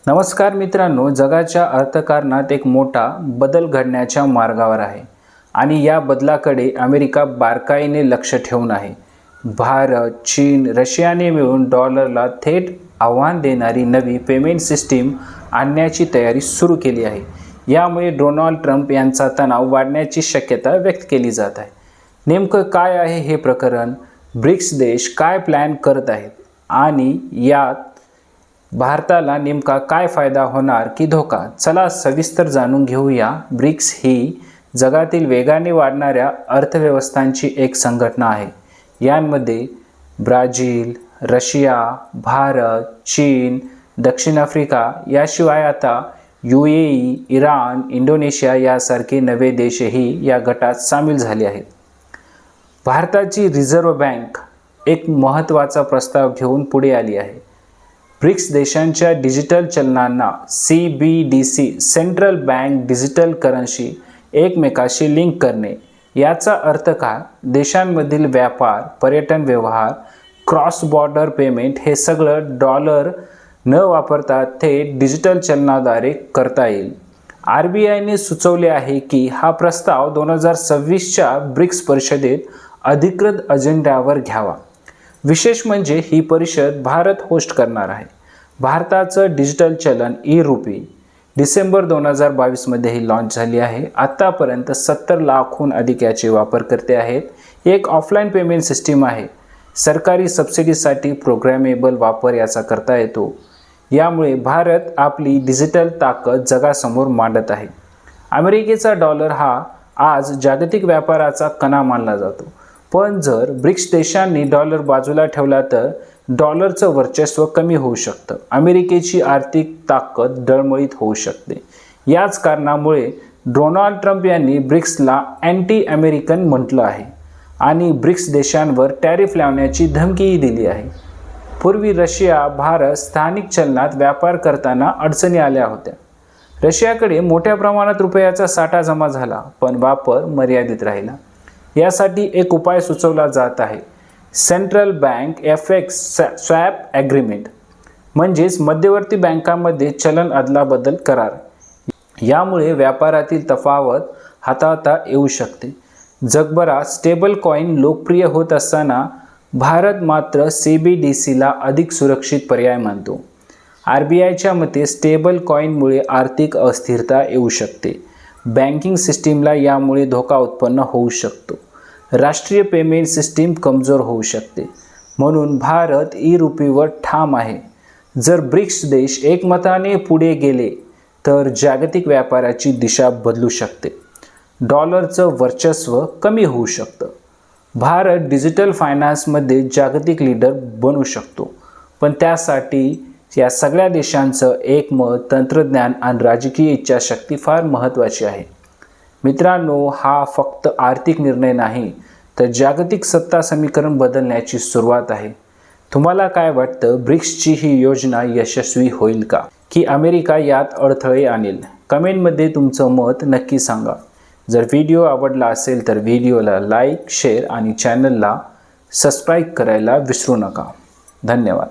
नमस्कार मित्रांनो, जगाच्या अर्थकारणात एक मोठा बदल घडण्याच्या मार्गावर आहे आणि या बदलाकडे अमेरिका बारकाईने लक्ष ठेवून आहे. भारत, चीन, रशियाने मिळून डॉलरला थेट आव्हान देणारी नवी पेमेंट सिस्टीम आणण्याची तयारी सुरू केली आहे. यामुळे डोनाल्ड ट्रम्प यांचा तणाव वाढण्याची शक्यता व्यक्त केली जात आहे. नेमकं काय आहे हे प्रकरण? ब्रिक्स देश काय प्लॅन करत आहेत आणि यात भारताला नेमका काय फायदा होणार की धोका? चला सविस्तर जाणून घेऊया. ब्रिक्स ही जगातील वेगाने वाढणाऱ्या अर्थव्यवस्थांची एक संघटना आहे. यांमध्ये ब्राझील, रशिया, भारत, चीन, दक्षिण आफ्रिका याशिवाय आता UAE, इराण, इंडोनेशिया यासारखे नवे देशही या गटात सामील झाले आहेत. भारताची रिझर्व्ह बँक एक महत्त्वाचा प्रस्ताव घेऊन पुढे आली आहे. ब्रिक्स देशांच्या डिजिटल चलनांना CBDC central bank digital currency एकमेकाशी लिंक करणे. याचा अर्थ काय? देशांमधील व्यापार, पर्यटन व्यवहार, क्रॉस बॉर्डर पेमेंट हे सगळं डॉलर न वापरता थेट डिजिटल चलनाद्वारे करता येईल. RBIने सुचवले आहे की हा प्रस्ताव 2026च्या ब्रिक्स परिषदेत अधिकृत अजेंड्यावर घ्यावा. विशेष म्हणजे ही परिषद भारत होस्ट करणार आहे. भारताचं डिजिटल चलन ई-रुपी डिसेंबर 2022मध्येही लॉन्च झाली आहे. आत्तापर्यंत 70 लाखहून अधिक याचे वापरकर्ते आहेत. एक ऑफलाईन पेमेंट सिस्टीम आहे. सरकारी सबसिडीसाठी प्रोग्रॅमेबल वापर याचा करता येतो. यामुळे भारत आपली डिजिटल ताकद जगासमोर मांडत आहे. अमेरिकेचा डॉलर हा आज जागतिक व्यापाराचा कणा मानला जातो. पण जर ब्रिक्स देशांनी डॉलर बाजूला ठेवला तर डॉलरचं वर्चस्व कमी होऊ शकतं. अमेरिकेची आर्थिक ताकद डळमळीत होऊ शकते. याच कारणामुळे डोनाल्ड ट्रम्प यांनी ब्रिक्सला अँटी अमेरिकन म्हटलं आहे आणि ब्रिक्स देशांवर टॅरिफ लावण्याची धमकीही दिली आहे. पूर्वी रशिया, भारत स्थानिक चलनात व्यापार करताना अडचणी आल्या होत्या. रशियाकडे मोठ्या प्रमाणात रुपयाचा साठा जमा झाला, पण वापर मर्यादित राहिला. यासाठी एक उपाय सुचवला जात आहे. Central bank FX swap agreement म्हणजेच मध्यवर्ती बँकांमध्ये चलन अदलाबदल करार. यामुळे व्यापारातील तफावत हाताळता येऊ शकते. जगभरात स्टेबल कॉईन लोकप्रिय होत असताना भारत मात्र CBDCला अधिक सुरक्षित पर्याय मानतो. RBIच्या मते स्टेबल कॉईनमुळे आर्थिक अस्थिरता येऊ शकते. बँकिंग सिस्टीमला यामुळे धोका उत्पन्न होऊ शकतो. राष्ट्रीय पेमेंट सिस्टीम कमजोर होऊ शकते. म्हणून भारत ई-रुपीवर ठाम आहे. जर ब्रिक्स देश एकमताने पुढे गेले तर जागतिक व्यापाराची दिशा बदलू शकते. डॉलरचं वर्चस्व कमी होऊ शकतं. भारत डिजिटल फायनान्समध्ये जागतिक लीडर बनू शकतो. पण त्यासाठी या सगळ्या देशांचं एकमत, तंत्रज्ञान आणि राजकीय इच्छाशक्ती फार महत्त्वाची आहे. मित्रांनो, हा फक्त आर्थिक निर्णय नाही तर जागतिक सत्ता समीकरण बदलण्याची सुरुवात आहे. तुम्हाला काय वाटतं? ब्रिक्सची ही योजना यशस्वी होईल का, की अमेरिका यात अडथळे आणेल? कमेंटमध्ये तुमचं मत नक्की सांगा. जर व्हिडिओ आवडला असेल तर व्हिडिओला लाईक, शेअर आणि चॅनलला सबस्क्राईब करायला विसरू नका. धन्यवाद.